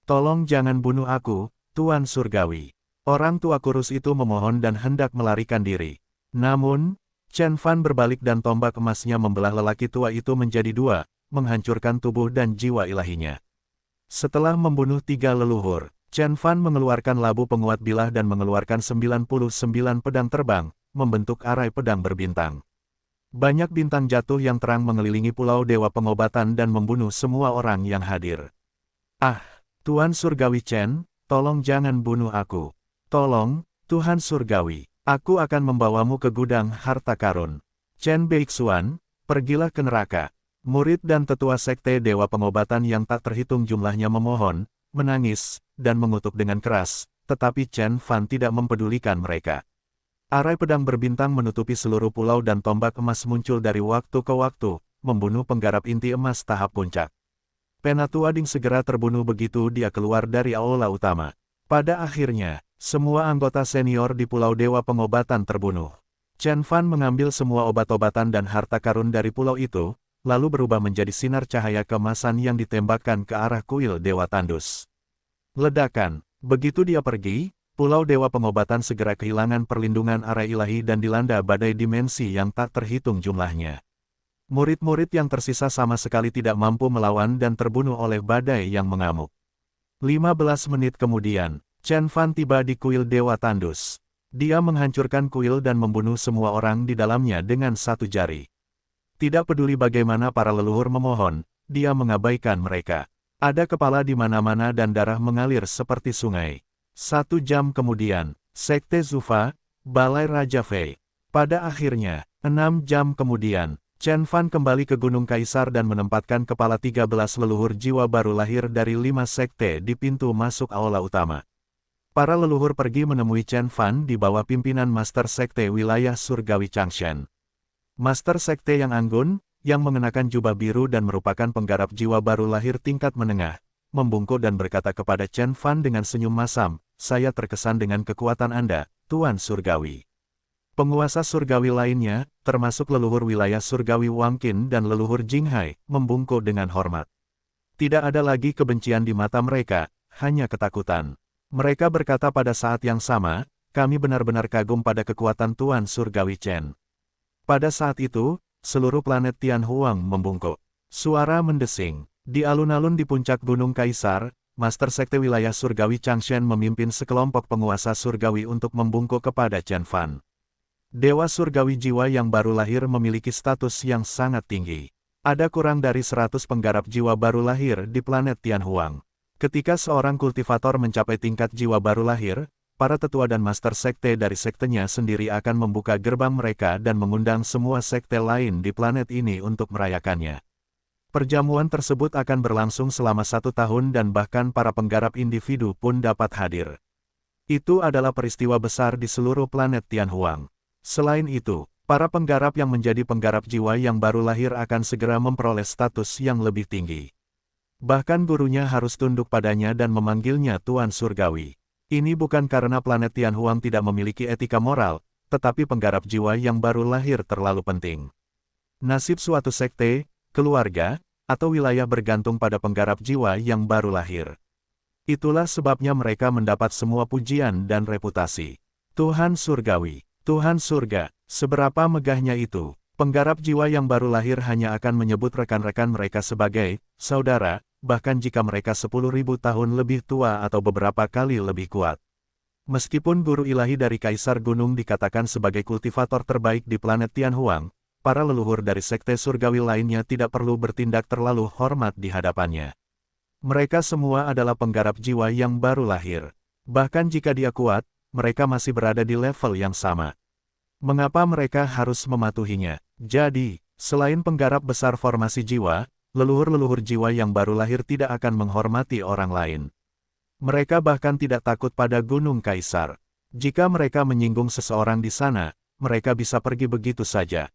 Tolong jangan bunuh aku, Tuan Surgawi. Orang tua kurus itu memohon dan hendak melarikan diri. Namun, Chen Fan berbalik dan tombak emasnya membelah lelaki tua itu menjadi dua, menghancurkan tubuh dan jiwa ilahinya. Setelah membunuh 3 leluhur, Chen Fan mengeluarkan labu penguat bilah dan mengeluarkan 99 pedang terbang, membentuk arai pedang berbintang. Banyak bintang jatuh yang terang mengelilingi Pulau Dewa Pengobatan dan membunuh semua orang yang hadir. Ah, Tuan Surgawi Chen, tolong jangan bunuh aku. Tolong, Tuhan Surgawi, aku akan membawamu ke gudang harta karun. Chen Beixuan, pergilah ke neraka. Murid dan tetua Sekte Dewa Pengobatan yang tak terhitung jumlahnya memohon, menangis, dan mengutuk dengan keras, tetapi Chen Fan tidak mempedulikan mereka. Arai pedang berbintang menutupi seluruh pulau dan tombak emas muncul dari waktu ke waktu, membunuh penggarap inti emas tahap puncak. Penatua Ding segera terbunuh begitu dia keluar dari aula utama. Pada akhirnya, semua anggota senior di Pulau Dewa Pengobatan terbunuh. Chen Fan mengambil semua obat-obatan dan harta karun dari pulau itu, lalu berubah menjadi sinar cahaya keemasan yang ditembakkan ke arah kuil Dewa Tandus. Ledakan, begitu dia pergi, Pulau Dewa Pengobatan segera kehilangan perlindungan arai ilahi dan dilanda badai dimensi yang tak terhitung jumlahnya. Murid-murid yang tersisa sama sekali tidak mampu melawan dan terbunuh oleh badai yang mengamuk. 15 menit kemudian, Chen Fan tiba di kuil Dewa Tandus. Dia menghancurkan kuil dan membunuh semua orang di dalamnya dengan satu jari. Tidak peduli bagaimana para leluhur memohon, dia mengabaikan mereka. Ada kepala di mana-mana dan darah mengalir seperti sungai. 1 jam kemudian, Sekte Zufa, Balai Raja Fei. Pada akhirnya, 6 jam kemudian, Chen Fan kembali ke Gunung Kaisar dan menempatkan kepala 13 leluhur jiwa baru lahir dari 5 sekte di pintu masuk aula utama. Para leluhur pergi menemui Chen Fan di bawah pimpinan Master Sekte Wilayah Surgawi Changshen. Master Sekte yang anggun, yang mengenakan jubah biru dan merupakan penggarap jiwa baru lahir tingkat menengah, membungkuk dan berkata kepada Chen Fan dengan senyum masam, "Saya terkesan dengan kekuatan Anda, Tuan Surgawi." Penguasa surgawi lainnya, termasuk leluhur wilayah surgawi Wang Qin dan leluhur Jinghai, membungkuk dengan hormat. Tidak ada lagi kebencian di mata mereka, hanya ketakutan. Mereka berkata pada saat yang sama, "Kami benar-benar kagum pada kekuatan Tuan Surgawi Chen." Pada saat itu, seluruh planet Tianhuang membungkuk. Suara mendesing. Di alun-alun di puncak Gunung Kaisar, Master Sekte Wilayah Surgawi Changshen memimpin sekelompok penguasa surgawi untuk membungkuk kepada Chen Fan. Dewa surgawi jiwa yang baru lahir memiliki status yang sangat tinggi. Ada kurang dari 100 penggarap jiwa baru lahir di planet Tianhuang. Ketika seorang kultivator mencapai tingkat jiwa baru lahir, para tetua dan master sekte dari sektenya sendiri akan membuka gerbang mereka dan mengundang semua sekte lain di planet ini untuk merayakannya. Perjamuan tersebut akan berlangsung selama 1 tahun dan bahkan para penggarap individu pun dapat hadir. Itu adalah peristiwa besar di seluruh planet Tianhuang. Selain itu, para penggarap yang menjadi penggarap jiwa yang baru lahir akan segera memperoleh status yang lebih tinggi. Bahkan gurunya harus tunduk padanya dan memanggilnya Tuan Surgawi. Ini bukan karena planet Tianhuang tidak memiliki etika moral, tetapi penggarap jiwa yang baru lahir terlalu penting. Nasib suatu sekte, keluarga, atau wilayah bergantung pada penggarap jiwa yang baru lahir. Itulah sebabnya mereka mendapat semua pujian dan reputasi. Tuhan Surgawi, Tuhan Surga, seberapa megahnya itu. Penggarap jiwa yang baru lahir hanya akan menyebut rekan-rekan mereka sebagai saudara, bahkan jika mereka 10.000 tahun lebih tua atau beberapa kali lebih kuat. Meskipun guru ilahi dari Kaisar Gunung dikatakan sebagai kultivator terbaik di planet Tianhuang, para leluhur dari sekte surgawi lainnya tidak perlu bertindak terlalu hormat di hadapannya. Mereka semua adalah penggarap jiwa yang baru lahir. Bahkan jika dia kuat, mereka masih berada di level yang sama. Mengapa mereka harus mematuhinya? Jadi, selain penggarap besar formasi jiwa, leluhur-leluhur jiwa yang baru lahir tidak akan menghormati orang lain. Mereka bahkan tidak takut pada Gunung Kaisar. Jika mereka menyinggung seseorang di sana, mereka bisa pergi begitu saja.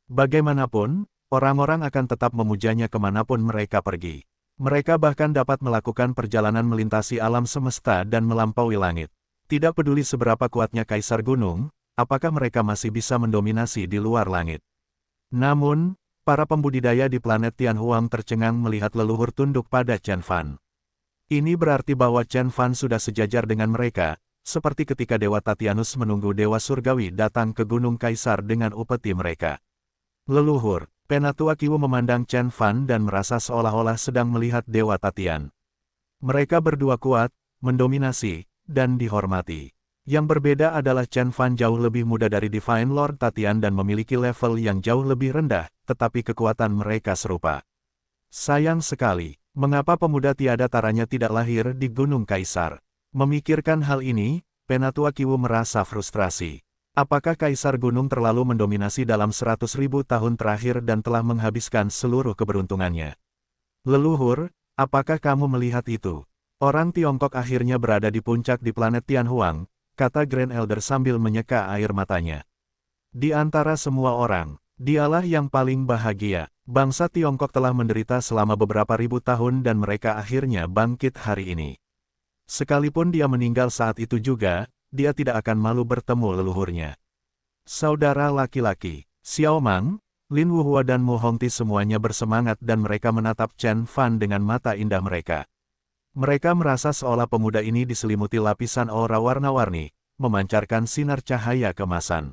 Bagaimanapun, orang-orang akan tetap memujanya kemanapun mereka pergi. Mereka bahkan dapat melakukan perjalanan melintasi alam semesta dan melampaui langit. Tidak peduli seberapa kuatnya Kaisar Gunung, apakah mereka masih bisa mendominasi di luar langit. Namun, para pembudidaya di planet Tianhuang tercengang melihat leluhur tunduk pada Chen Fan. Ini berarti bahwa Chen Fan sudah sejajar dengan mereka, seperti ketika Dewa Tatianus menunggu Dewa Surgawi datang ke Gunung Kaisar dengan upeti mereka. Leluhur, Penatua Qiwu memandang Chen Fan dan merasa seolah-olah sedang melihat Dewa Tatian. Mereka berdua kuat, mendominasi, dan dihormati. Yang berbeda adalah Chen Fan jauh lebih muda dari Divine Lord Tatian dan memiliki level yang jauh lebih rendah, tetapi kekuatan mereka serupa. Sayang sekali. Mengapa pemuda tiada taranya tidak lahir di Gunung Kaisar? Memikirkan hal ini, Penatua Qiwu merasa frustrasi. Apakah Kaisar Gunung terlalu mendominasi dalam 100.000 tahun terakhir dan telah menghabiskan seluruh keberuntungannya? Leluhur, apakah kamu melihat itu? Orang Tiongkok akhirnya berada di puncak di planet Tianhuang, kata Grand Elder sambil menyeka air matanya. Di antara semua orang, dialah yang paling bahagia. Bangsa Tiongkok telah menderita selama beberapa ribu tahun dan mereka akhirnya bangkit hari ini. Sekalipun dia meninggal saat itu juga, dia tidak akan malu bertemu leluhurnya. Saudara laki-laki, Xiao Mang, Lin Wuhua dan Mu Hongti semuanya bersemangat dan mereka menatap Chen Fan dengan mata indah mereka. Mereka merasa seolah pemuda ini diselimuti lapisan aura warna-warni, memancarkan sinar cahaya kemasan.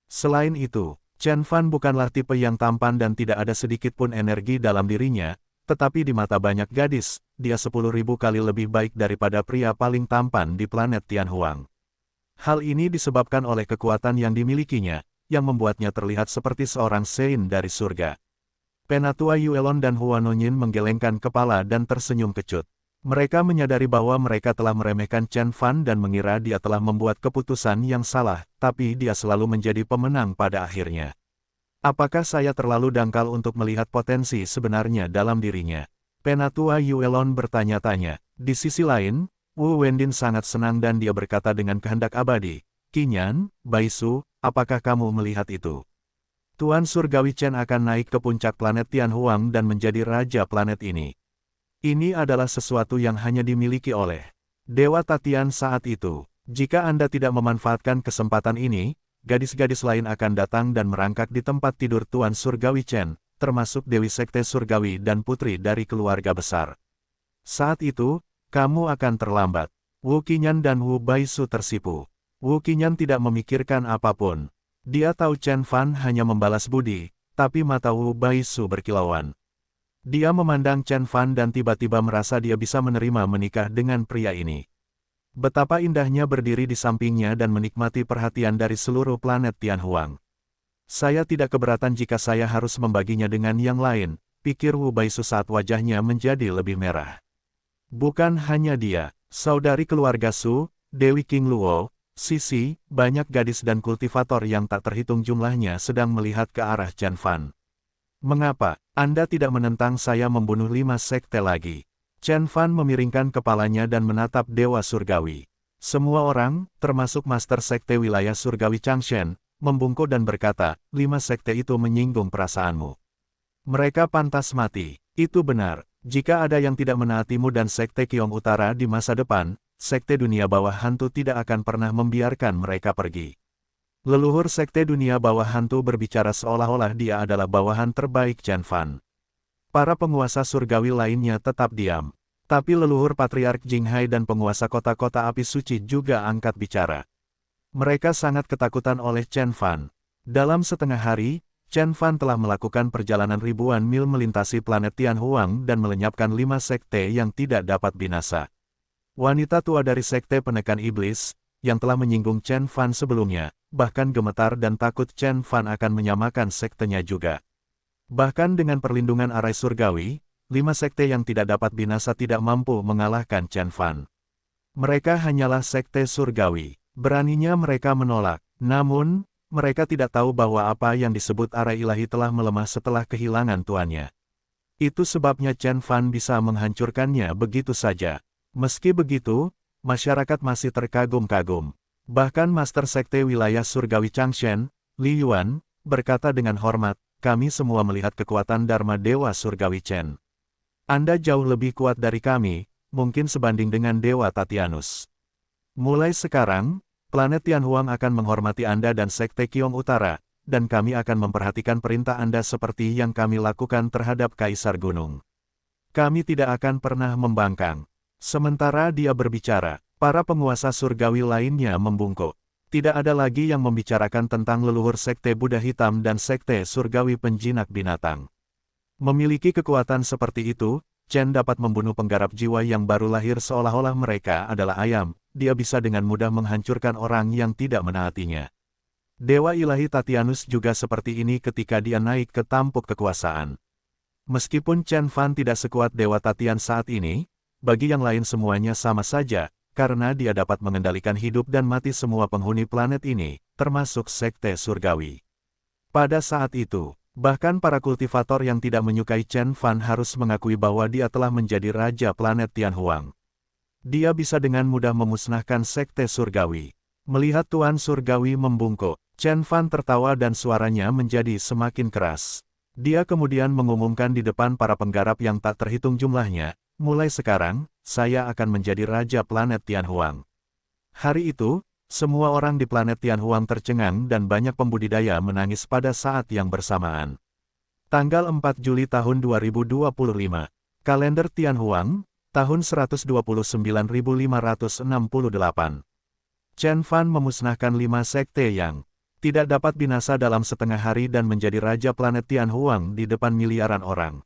Selain itu, Chen Fan bukanlah tipe yang tampan dan tidak ada sedikit pun energi dalam dirinya, tetapi di mata banyak gadis, dia 10.000 kali lebih baik daripada pria paling tampan di planet Tianhuang. Hal ini disebabkan oleh kekuatan yang dimilikinya, yang membuatnya terlihat seperti seorang saint dari surga. Penatua Yuelon dan Huanonyin menggelengkan kepala dan tersenyum kecut. Mereka menyadari bahwa mereka telah meremehkan Chen Fan dan mengira dia telah membuat keputusan yang salah, tapi dia selalu menjadi pemenang pada akhirnya. Apakah saya terlalu dangkal untuk melihat potensi sebenarnya dalam dirinya? Penatua Yuelon bertanya-tanya. Di sisi lain, Wu Wendin sangat senang dan dia berkata dengan kehendak abadi, Qinyan, Baisu, apakah kamu melihat itu? Tuan Surgawi Chen akan naik ke puncak planet Tianhuang dan menjadi raja planet ini. Ini adalah sesuatu yang hanya dimiliki oleh Dewa Tatian saat itu. Jika Anda tidak memanfaatkan kesempatan ini, gadis-gadis lain akan datang dan merangkak di tempat tidur Tuan Surgawi Chen, termasuk Dewi Sekte Surgawi dan putri dari keluarga besar. Saat itu, kamu akan terlambat. Wu Qinyan dan Wu Baisu tersipu. Wu Qinyan tidak memikirkan apapun. Dia tahu Chen Fan hanya membalas budi, tapi mata Wu Baisu berkilauan. Dia memandang Chen Fan dan tiba-tiba merasa dia bisa menerima menikah dengan pria ini. Betapa indahnya berdiri di sampingnya dan menikmati perhatian dari seluruh planet Tianhuang. Saya tidak keberatan jika saya harus membaginya dengan yang lain, pikir Wu Baisu saat wajahnya menjadi lebih merah. Bukan hanya dia, saudari keluarga Su, Dewi King Luo, Sisi, banyak gadis dan kultivator yang tak terhitung jumlahnya sedang melihat ke arah Chen Fan. Mengapa Anda tidak menentang saya membunuh 5 sekte lagi? Chen Fan memiringkan kepalanya dan menatap Dewa Surgawi. Semua orang, termasuk Master Sekte Wilayah Surgawi Changshen, membungkuk dan berkata, 5 sekte itu menyinggung perasaanmu. Mereka pantas mati. Itu benar, jika ada yang tidak menaatimu dan Sekte Qiong Utara di masa depan, Sekte Dunia Bawah Hantu tidak akan pernah membiarkan mereka pergi. Leluhur Sekte Dunia Bawah Hantu berbicara seolah-olah dia adalah bawahan terbaik Chen Fan. Para penguasa surgawi lainnya tetap diam. Tapi leluhur Patriark Jinghai dan penguasa kota-kota api suci juga angkat bicara. Mereka sangat ketakutan oleh Chen Fan. Dalam setengah hari, Chen Fan telah melakukan perjalanan ribuan mil melintasi planet Tianhuang dan melenyapkan 5 sekte yang tidak dapat binasa. Wanita tua dari Sekte Penekan Iblis, yang telah menyinggung Chen Fan sebelumnya, bahkan gemetar dan takut Chen Fan akan menyamakan sektenya juga. Bahkan dengan perlindungan arai surgawi, 5 sekte yang tidak dapat binasa tidak mampu mengalahkan Chen Fan. Mereka hanyalah sekte surgawi. Beraninya mereka menolak. Namun, mereka tidak tahu bahwa apa yang disebut arai ilahi telah melemah setelah kehilangan tuannya. Itu sebabnya Chen Fan bisa menghancurkannya begitu saja. Meski begitu, masyarakat masih terkagum-kagum. Bahkan Master Sekte Wilayah Surgawi Changshen, Li Yuan, berkata dengan hormat, kami semua melihat kekuatan Dharma Dewa Surgawi Chen. Anda jauh lebih kuat dari kami, mungkin sebanding dengan Dewa Tatianus. Mulai sekarang, planet Tianhuang akan menghormati Anda dan Sekte Qiong Utara, dan kami akan memperhatikan perintah Anda seperti yang kami lakukan terhadap Kaisar Gunung. Kami tidak akan pernah membangkang. Sementara dia berbicara, para penguasa surgawi lainnya membungkuk. Tidak ada lagi yang membicarakan tentang leluhur Sekte Buddha Hitam dan Sekte Surgawi Penjinak Binatang. Memiliki kekuatan seperti itu, Chen dapat membunuh penggarap jiwa yang baru lahir seolah-olah mereka adalah ayam. Dia bisa dengan mudah menghancurkan orang yang tidak menaatinya. Dewa ilahi Tatianus juga seperti ini ketika dia naik ke tampuk kekuasaan. Meskipun Chen Fan tidak sekuat Dewa Tatian saat ini, bagi yang lain semuanya sama saja, karena dia dapat mengendalikan hidup dan mati semua penghuni planet ini, termasuk Sekte Surgawi. Pada saat itu, bahkan para kultivator yang tidak menyukai Chen Fan harus mengakui bahwa dia telah menjadi raja planet Tianhuang. Dia bisa dengan mudah memusnahkan Sekte Surgawi. Melihat Tuan Surgawi membungkuk, Chen Fan tertawa dan suaranya menjadi semakin keras. Dia kemudian mengumumkan di depan para penggarap yang tak terhitung jumlahnya, mulai sekarang, saya akan menjadi raja planet Tianhuang. Hari itu, semua orang di planet Tianhuang tercengang dan banyak pembudidaya menangis pada saat yang bersamaan. Tanggal 4 Juli tahun 2025, kalender Tianhuang, tahun 129.568. Chen Fan memusnahkan 5 sekte yang tidak dapat binasa dalam setengah hari dan menjadi raja planet Tianhuang di depan miliaran orang.